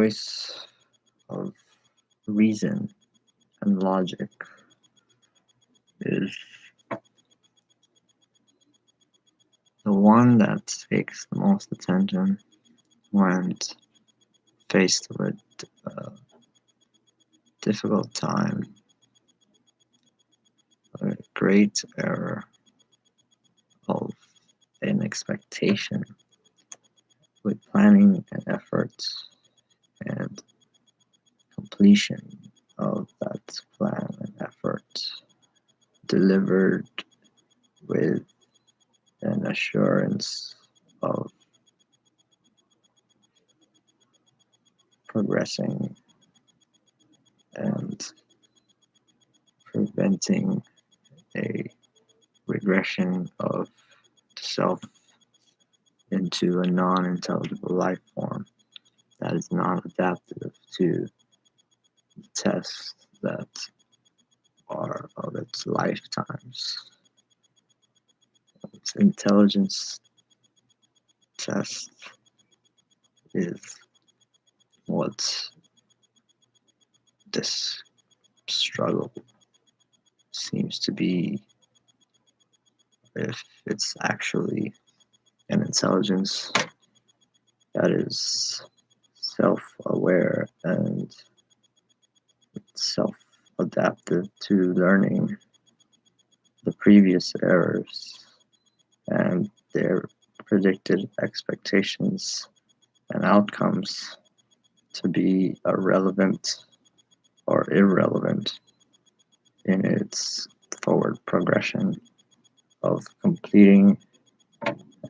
voice of reason and logic is the one that takes the most attention when faced with a difficult time, a great error of an expectation, with planning and effort and completion of that plan and effort delivered with an assurance of progressing and preventing a regression of the self into a non-intelligible life form that is not adaptive to the tests that are of its lifetimes. Its intelligence test is what this struggle seems to be, if it's actually an intelligence that is self-aware and self-adaptive to learning the previous errors and their predicted expectations and outcomes to be irrelevant or irrelevant in its forward progression of completing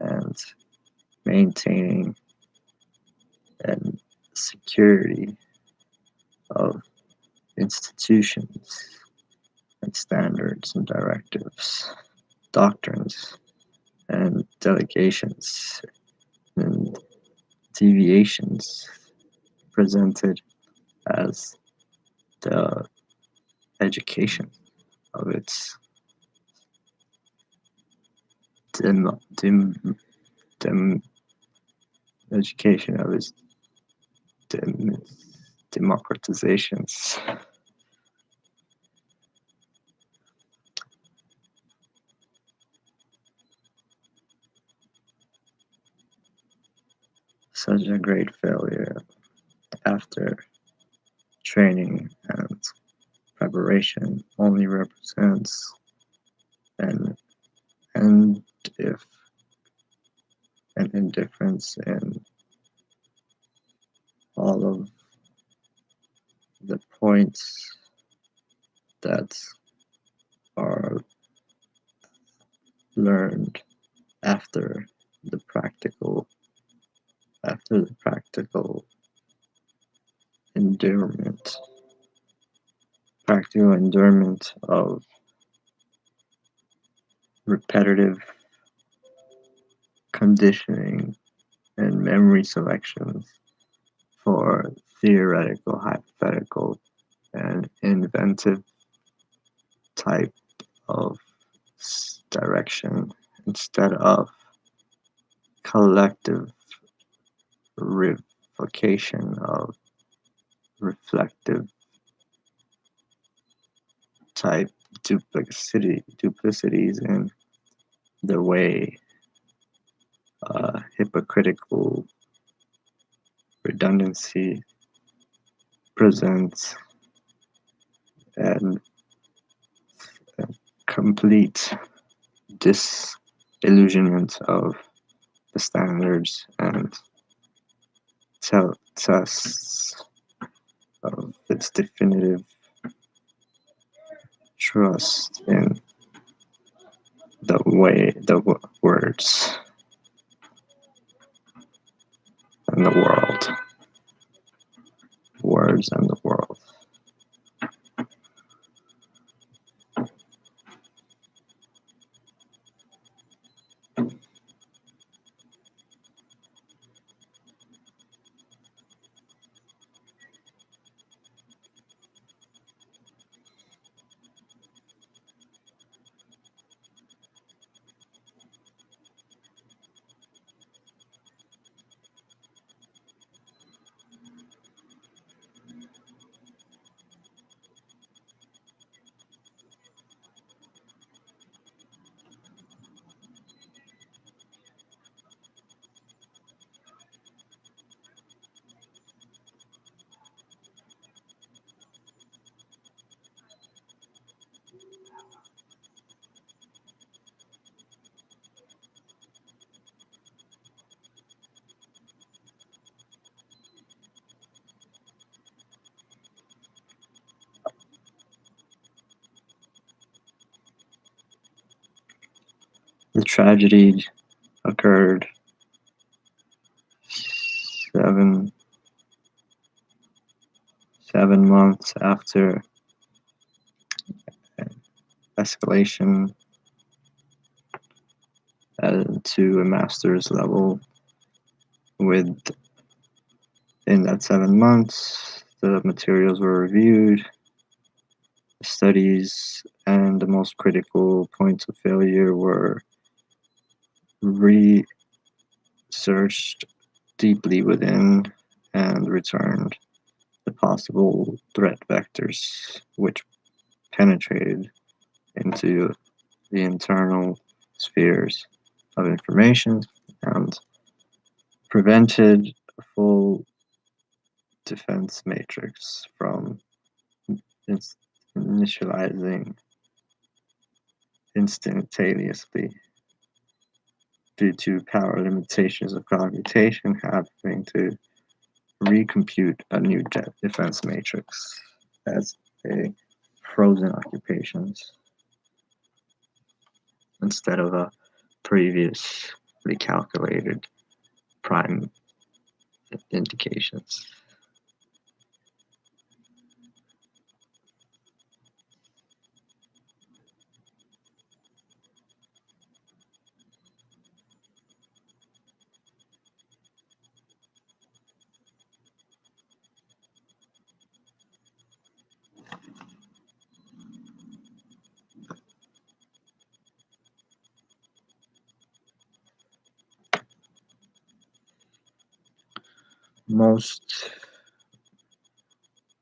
and maintaining and security of institutions and standards and directives, doctrines and delegations and deviations presented as the education of its education of its democratizations. Such a great failure after training and preparation only represents an indifference in all of the points that are learned after the practical endurement of repetitive conditioning and memory selections for theoretical, hypothetical, and inventive type of direction instead of collective revocation of reflective type duplicities in the way hypocritical redundancy presents and complete disillusionment of the standards and tests of its definitive trust in the words and the world. The tragedy occurred seven months after escalation to a master's level. In that 7 months, the materials were reviewed, studies, and the most critical points of failure were researched deeply within and returned the possible threat vectors which penetrated into the internal spheres of information and prevented a full defense matrix from initializing instantaneously due to power limitations of computation, having to recompute a new defense matrix as a frozen occupations instead of a previously calculated prime indications. Most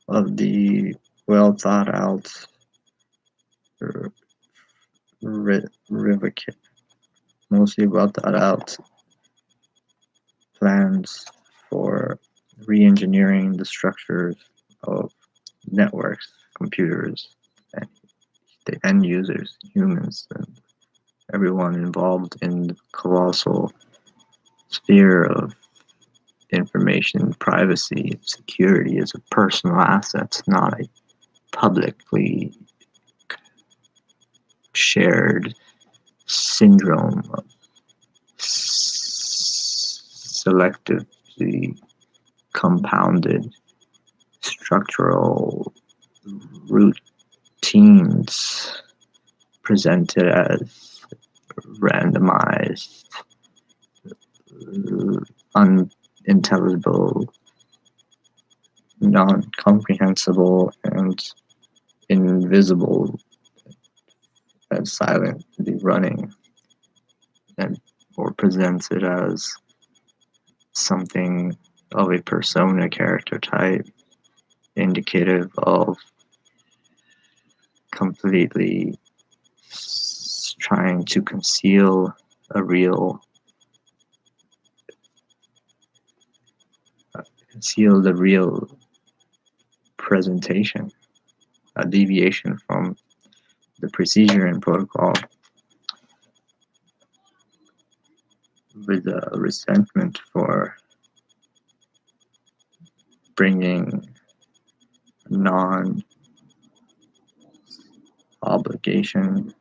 of the well thought out mostly well thought out plans for re-engineering the structures of networks, computers, and the end users, humans, and everyone involved in the colossal sphere of information privacy. Security is a personal asset, not a publicly shared syndrome of selectively compounded structural routines presented as randomized, unintelligible, non-comprehensible, and invisible, and silently running, or presented as something of a persona character type, indicative of completely trying to conceal the real presentation, a deviation from the procedure and protocol, with a resentment for bringing non-obligation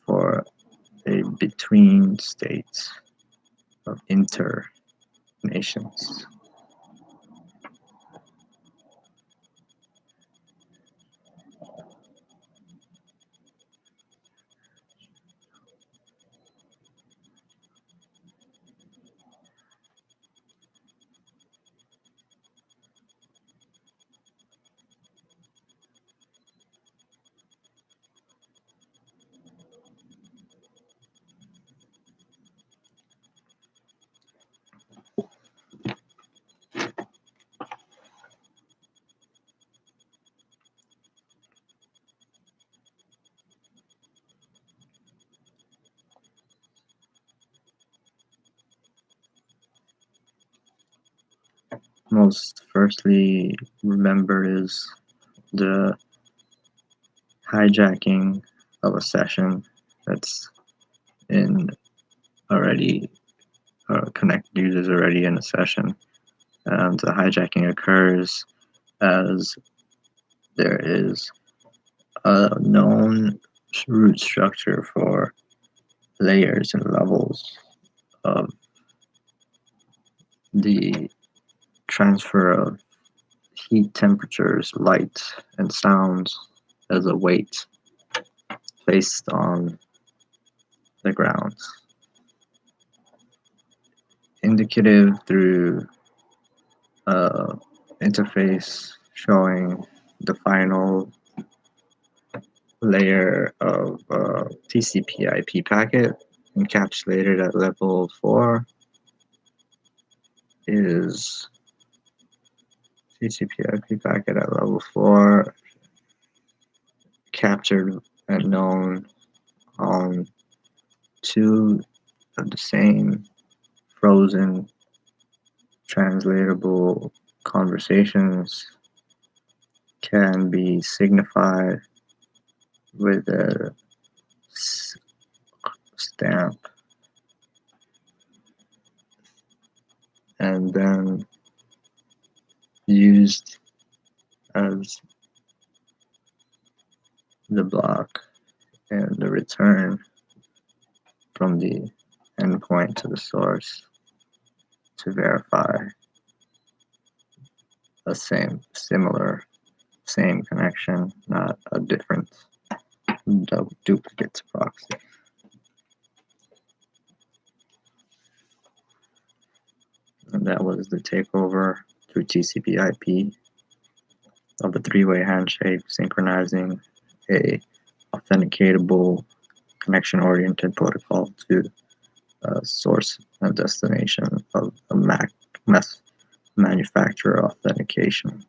for a between states of inter nations. Most firstly remembered is the hijacking of a session that's in already connected users already in a session, and the hijacking occurs as there is a known root structure for layers and levels of the transfer of heat, temperatures, light, and sounds as a weight placed on the ground. Indicative through interface showing the final layer of TCP/IP packet encapsulated at level 4 is TCP/IP packet at level 4 captured and known on two of the same frozen translatable conversations can be signified with a stamp and then used as the block and the return from the endpoint to the source to verify a same connection, not a different duplicate proxy. And that was the takeover through TCP/IP of a three-way handshake synchronizing a authenticatable connection-oriented protocol to source and destination of a mass manufacturer authentication.